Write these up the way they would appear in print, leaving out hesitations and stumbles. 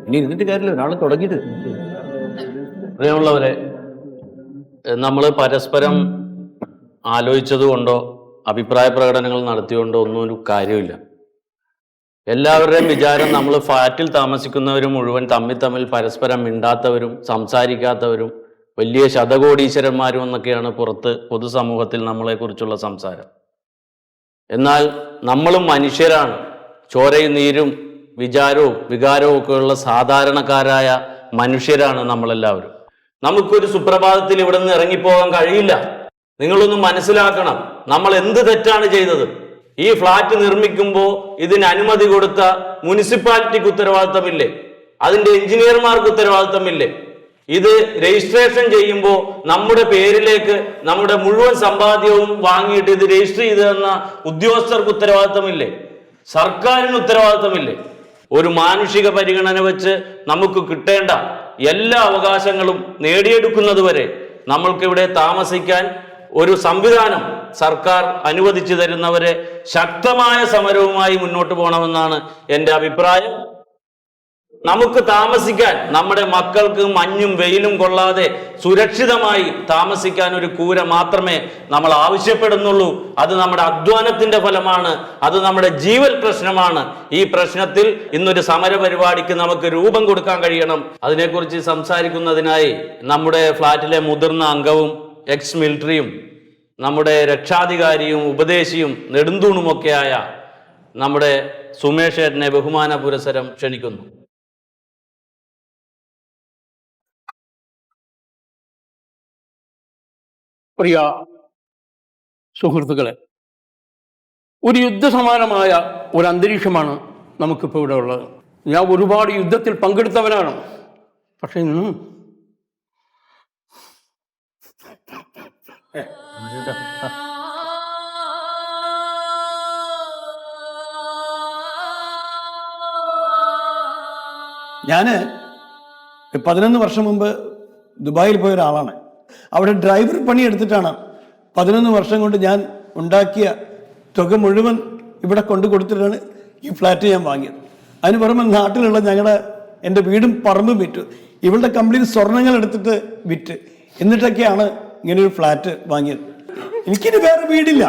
ഇനി ഇരുന്നിട്ട് കാര്യമില്ല, ഒരാൾ തുടങ്ങിയിട്ട്. പ്രിയമുള്ളവരെ, നമ്മൾ പരസ്പരം ആലോചിച്ചത് കൊണ്ടോ അഭിപ്രായ പ്രകടനങ്ങൾ നടത്തിക്കൊണ്ടോ ഒന്നും ഒരു കാര്യമില്ല. എല്ലാവരുടെയും വിചാരം നമ്മൾ ഫ്ലാറ്റിൽ താമസിക്കുന്നവർ മുഴുവൻ തമ്മിൽ പരസ്പരം മിണ്ടാത്തവരും സംസാരിക്കാത്തവരും വലിയ ശതകോടീശ്വരന്മാരും എന്നൊക്കെയാണ് പുറത്ത് പൊതുസമൂഹത്തിൽ നമ്മളെക്കുറിച്ചുള്ള സംസാരം. എന്നാൽ നമ്മളും മനുഷ്യരാണ്. ചോരയും നീരും വിചാരവും വികാരവും ഒക്കെയുള്ള സാധാരണക്കാരായ മനുഷ്യരാണ് നമ്മളെല്ലാവരും. നമുക്കൊരു സുപ്രഭാതത്തിൽ ഇവിടെ നിന്ന് ഇറങ്ങിപ്പോകാൻ കഴിയില്ല. നിങ്ങളൊന്ന് മനസ്സിലാക്കണം, നമ്മൾ എന്ത് തെറ്റാണ് ചെയ്തത്? ഈ ഫ്ലാറ്റ് നിർമ്മിക്കുമ്പോൾ ഇതിന് അനുമതി കൊടുത്ത മുനിസിപ്പാലിറ്റിക്ക് ഉത്തരവാദിത്തമില്ലേ? അതിന്റെ എഞ്ചിനീയർമാർക്ക് ഉത്തരവാദിത്തമില്ലേ? ഇത് രജിസ്ട്രേഷൻ ചെയ്യുമ്പോൾ നമ്മുടെ പേരിലേക്ക് നമ്മുടെ മുഴുവൻ സമ്പാദ്യവും വാങ്ങിയിട്ട് ഇത് രജിസ്റ്റർ ചെയ്തെന്ന ഉദ്യോഗസ്ഥർക്ക് ഉത്തരവാദിത്തമില്ലേ? സർക്കാരിന് ഉത്തരവാദിത്തമില്ലേ? ഒരു മാനുഷിക പരിഗണന വെച്ച് നമുക്ക് കിട്ടേണ്ട എല്ലാ അവകാശങ്ങളും നേടിയെടുക്കുന്നത് വരെ നമ്മൾക്കിവിടെ താമസിക്കാൻ ഒരു സംവിധാനം സർക്കാർ അനുവദിച്ചു തരുന്നവരെ ശക്തമായ സമരവുമായി മുന്നോട്ട് പോകണമെന്നാണ് എൻ്റെ അഭിപ്രായം. നമുക്ക് താമസിക്കാൻ, നമ്മുടെ മക്കൾക്ക് മഞ്ഞും വെയിലും കൊള്ളാതെ സുരക്ഷിതമായി താമസിക്കാൻ ഒരു കൂര മാത്രമേ നമ്മൾ ആവശ്യപ്പെടുന്നുള്ളൂ. അത് നമ്മുടെ അധ്വാനത്തിന്റെ ഫലമാണ്, അത് നമ്മുടെ ജീവൽ പ്രശ്നമാണ്. ഈ പ്രശ്നത്തിൽ ഇന്നൊരു സമര പരിപാടിക്ക് നമുക്ക് രൂപം കൊടുക്കാൻ കഴിയണം. അതിനെക്കുറിച്ച് സംസാരിക്കുന്നതിനായി നമ്മുടെ ഫ്ലാറ്റിലെ മുതിർന്ന അംഗവും എക്സ് മിലിറ്ററിയും നമ്മുടെ രക്ഷാധികാരിയും ഉപദേശിയും നെടുന്തൂണുമൊക്കെയായ നമ്മുടെ സുമേഷ് ഏട്ടനെ ബഹുമാന പുരസ്സരം ക്ഷണിക്കുന്നു. പ്രിയ സുഹൃത്തുക്കളെ, ഒരു യുദ്ധസമാനമായ ഒരു അന്തരീക്ഷമാണ് നമുക്കിപ്പോൾ ഇവിടെ ഉള്ളത്. ഞാൻ ഒരുപാട് യുദ്ധത്തിൽ പങ്കെടുത്തവനാണ്. പക്ഷെ ഇന്ന് ഞാന് 11 വർഷം മുമ്പ് ദുബായിൽ പോയ ഒരാളാണ്. അവിടെ ഡ്രൈവർ പണി എടുത്തിട്ടാണ് 11 വർഷം കൊണ്ട് ഞാൻ ഉണ്ടാക്കിയ തുക മുഴുവൻ ഇവിടെ കൊണ്ടു കൊടുത്തിട്ടാണ് ഈ ഫ്ലാറ്റ് ഞാൻ വാങ്ങിയത്. അതിന് പുറമെ നാട്ടിലുള്ള എൻ്റെ വീടും പറമ്പും വിറ്റു. ഇവളുടെ കമ്പനിയിൽ സ്വർണ്ണങ്ങൾ എടുത്തിട്ട് വിറ്റ്, എന്നിട്ടൊക്കെയാണ് ഇങ്ങനെയൊരു ഫ്ലാറ്റ് വാങ്ങിയത്. എനിക്കിനി വേറെ വീടില്ല.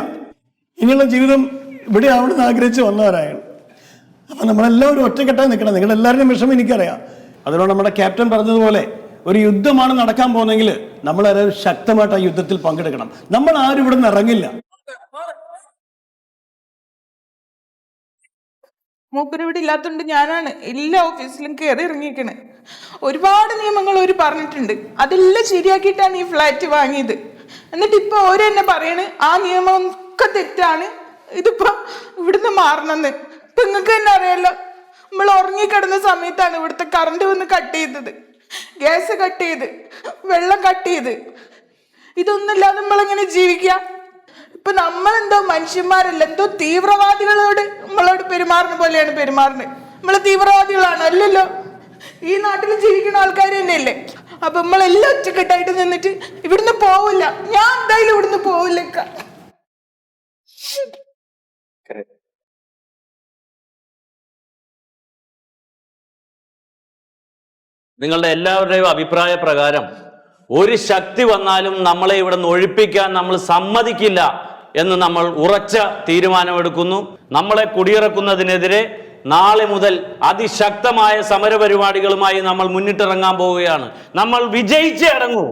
ഇനിയുള്ള ജീവിതം ഇവിടെ ആവണമെന്ന് ആഗ്രഹിച്ച് വന്നവരാണ്. അപ്പം നമ്മളെല്ലാവരും ഒറ്റക്കെട്ടായി നിൽക്കണം. നിങ്ങളെല്ലാവരുടെയും വിഷമം എനിക്കറിയാം. അതുകൊണ്ട് നമ്മുടെ ക്യാപ്റ്റൻ പറഞ്ഞതുപോലെ ഒരു യുദ്ധമാണ് നടക്കാൻ പോകുന്നതെങ്കിൽ നമ്മളെല്ലാവരും ശക്തമായിട്ട് ആ യുദ്ധത്തിൽ പങ്കെടുക്കണം. നമ്മൾ ആരും ഇവിടെ നിന്ന് ഇറങ്ങില്ല. മൂപ്പര് ഇവിടെ ഇല്ലാത്തതുകൊണ്ട് ഞാനാണ് എല്ലാ ഓഫീസിലും കയറി ഇറങ്ങിയിരിക്കണേ. ഒരുപാട് നിയമങ്ങൾ അവർ പറഞ്ഞിട്ടുണ്ട്, അതെല്ലാം ശരിയാക്കിയിട്ടാണ് ഈ ഫ്ലാറ്റ് വാങ്ങിയത്. എന്നിട്ട് ഇപ്പൊ ഓര് തന്നെ പറയണ് ആ നിയമം ഒക്കെ തെറ്റാണ്, ഇതിപ്പോ ഇവിടുന്ന് മാറണമെന്ന്. ഇപ്പൊ നിങ്ങൾക്ക് തന്നെ അറിയാലോ, നമ്മൾ ഉറങ്ങിക്കിടന്ന സമയത്താണ് ഇവിടുത്തെ കറണ്ട് വന്ന് കട്ട് ചെയ്തത്, ഗ്യാസ് കട്ട് ചെയ്ത്, വെള്ളം കട്ട് ചെയ്ത്. ഇതൊന്നുമില്ലാതെ നമ്മളെങ്ങനെ ജീവിക്കുക? ഇപ്പൊ നമ്മളെന്തോ മനുഷ്യന്മാരല്ല, എന്തോ തീവ്രവാദികളോട് നമ്മളോട് പെരുമാറുന്ന പോലെയാണ് പെരുമാറുന്നത്. നമ്മള് തീവ്രവാദികളാണ്? അല്ലല്ലോ, ഈ നാട്ടിൽ ജീവിക്കുന്ന ആൾക്കാർ തന്നെയല്ലേ. അപ്പൊ നമ്മളെല്ലാം ഒറ്റക്കെട്ടായിട്ട് നിന്നിട്ട് ഇവിടുന്ന് പോവില്ല. ഞാൻ എന്തായാലും ഇവിടുന്ന് പോവില്ല. നിങ്ങളുടെ എല്ലാവരുടെയും അഭിപ്രായ പ്രകാരം ഒരു ശക്തി വന്നാലും നമ്മളെ ഇവിടെ നിന്ന് ഒഴിപ്പിക്കാൻ നമ്മൾ സമ്മതിക്കില്ല എന്ന് നമ്മൾ ഉറച്ച തീരുമാനമെടുക്കുന്നു. നമ്മളെ കുടിയിറക്കുന്നതിനെതിരെ നാളെ മുതൽ അതിശക്തമായ സമരപരിപാടികളുമായി നമ്മൾ മുന്നിട്ടിറങ്ങാൻ പോവുകയാണ്. നമ്മൾ വിജയിച്ചേ ഇറങ്ങൂ.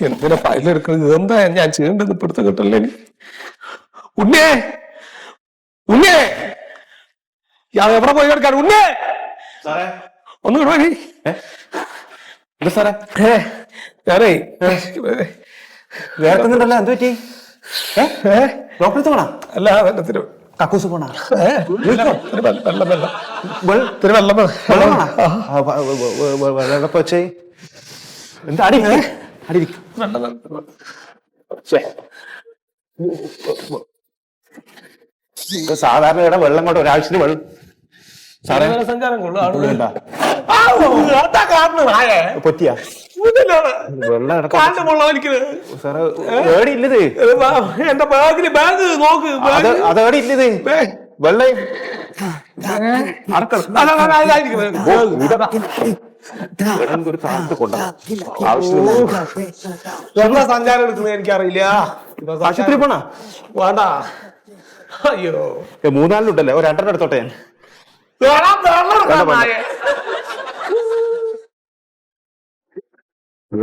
എന്തിനാ ഫയലെടുക്കുന്നത്? ഇതെന്താ ഞാൻ ചെയ്യേണ്ടത്? പിടുത്തം കിട്ടല്ലേ? ഉണ്ണേ, ഉണ്ണേ, എവിടെ പോയി കിടക്കാൻ? ഉണ്ണേ, ഒന്ന് കിടവാ. സാറേ ഞാനേ വേർക്കുന്നുണ്ടല്ലോ, എന്ത് പറ്റി? ഡോക്ടറെ പോണ അല്ല, വെള്ളത്തിന് കക്കൂസ് പോണ വെള്ളപ്പ വെച്ചേ എന്താ അടി അടി സാധാരണ ഇവിടെ വെള്ളം കൊണ്ട് ഒരാഴ്ചയിൽ വെള്ളം സാറേ സഞ്ചാരം കൊള്ളു എന്താ നായേ പൊറ്റിയാ വെള്ളം ഇടയ്ക്ക് കാലിന്റെ മുള്ള വലിക്കുന്നത് സാറേ ഏടി ഇല്ലത് എന്റെ ബാഗ് നോക്ക് അത് ഏടി ഇല്ലത് വെള്ളം എന്താ സഞ്ചാരം എടുക്കുന്നത് എനിക്കറിയില്ല. ആശുപത്രി പോണ വേണ്ട. അയ്യോ 3-4 ഒരു 2 എടുത്തോട്ടെ ഞാൻ.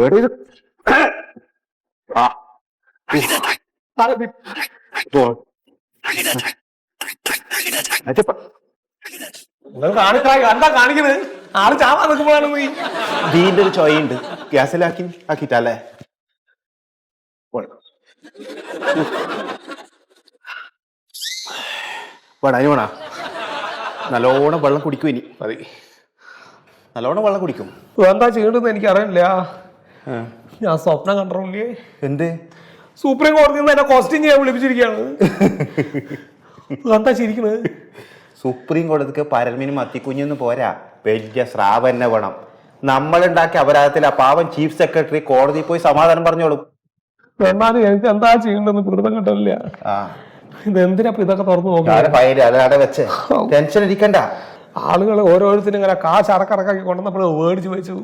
ഏടി ഇത്? ആ നിങ്ങൾ കാണിക്കാ എന്താ കാണിക്കുന്നത്? ആള് ചാവാൻ നിൽക്കുമ്പോഴാണ് നീ വീണ്ടും ഒരു ചൊയുണ്ട്. ആക്കിട്ടല്ലേ വേണ അതിന് വേണ നല്ലോണം വെള്ളം കുടിക്കും. ഇനി മതി, നല്ലോണം വെള്ളം കുടിക്കും. എന്താ ചെയ്യേണ്ടതെന്ന് എനിക്കറിയില്ല. ഞാൻ സ്വപ്നം കണ്ടറില്ലേ? എന്ത്? സുപ്രീം കോടതിയിൽ നിന്ന് എന്നെ ക്വസ്റ്റ്യൻ ചെയ്യാൻ വിളിപ്പിച്ചിരിക്കുകയാണ്. എന്താ ചിരിക്കുന്നത്? സുപ്രീം കോടതിക്ക് പരൽമീനും മത്തിക്കുഞ്ഞൊന്നും പോരാ, വലിയ സ്രാവ് തന്നെ വേണം. നമ്മളുണ്ടാക്കിയ അപരാധത്തിൽ ആ പാവം ചീഫ് സെക്രട്ടറി കോടതിയിൽ പോയി സമാധാനം പറഞ്ഞോളും. എന്നാലും എനിക്ക് എന്താ ചെയ്യേണ്ടതെന്ന് പിടുത്തം കിട്ടില്ല. ഇത് എന്തിനാ ഇതൊക്കെ തുറന്നു നോക്കാം? ഫയല് അതവിടെ വെച്ച് ടെൻഷൻ ഇരിക്കണ്ട. ആളുകൾ ഓരോരുത്തരും ഇങ്ങനെ കാശ് അടക്കടക്കാക്കി കൊണ്ടുവന്നപ്പോൾ മേടിച്ച് വെച്ചു.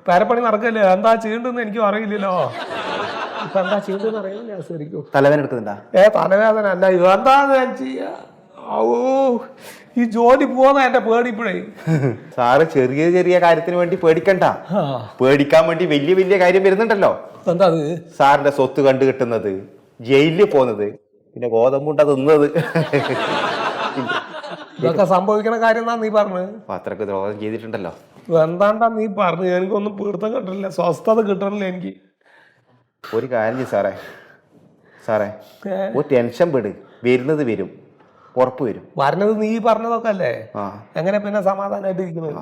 പേരപ്പണി നടക്കല്ലേ, എന്താ ചെയ്യേണ്ടതെന്ന് എനിക്കും അറിയില്ലല്ലോ. ഇപ്പൊ എന്താ ചെയ്യേണ്ടതെന്ന് അറിയില്ല. ശരിക്കും തലവേദന എടുക്കുന്നുണ്ടാ? തലവേദന അല്ല, എന്താന്ന് ഞാൻ ചെയ്യാ? ഓ, ഈ ജോലി പോന്ന എന്റെ പേടിപ്പോഴേ. സാറ് ചെറിയ ചെറിയ കാര്യത്തിന് വേണ്ടി പേടിക്കണ്ട. പേടിക്കാൻ വേണ്ടി വലിയ വലിയ കാര്യം വരുന്നുണ്ടല്ലോ. എന്താ അത്? സാറിന്റെ സ്വത്ത് കണ്ടു കിട്ടുന്നത്, ജയിലിൽ പോകുന്നത്, പിന്നെ ഗോതമ്പുണ്ട തിന്നത്. ഇതൊക്കെ സംഭവിക്കണ കാര്യം എന്നാ നീ പറഞ്ഞത്? അത്രക്ക് ദ്രോഹം ചെയ്തിട്ടുണ്ടല്ലോ. എന്താണ്ടാ നീ പറഞ്ഞു? എനിക്കൊന്നും പിടുത്തം കിട്ടില്ല, സ്വസ്ഥത കിട്ടണില്ല എനിക്ക്. ഒരു കാര്യം ചെയ്യ് സാറേ, ഒരു ടെൻഷൻ വിട്, വരുന്നത് വരും, ഉറപ്പ് വരും. പറഞ്ഞത് നീ പറഞ്ഞതൊക്കെ അല്ലേ? എങ്ങനെ പിന്നെ സമാധാനമായിട്ട് ഇരിക്കുന്നത്?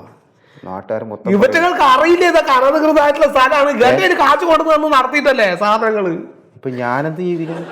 നാട്ടുകാർ മൊത്തം ഇവറ്റകൾക്ക് അറിയില്ല ഇതൊക്കെ അനധികൃതമായിട്ടുള്ള സ്ഥലമാണ്. ഗണ്യന് കാശ് കൊണ്ടുവന്ന് നടത്തിയിട്ടല്ലേ സാധനങ്ങള്. ഇപ്പൊ ഞാനെന്ത് ചെയ്തിരിക്കുന്നു?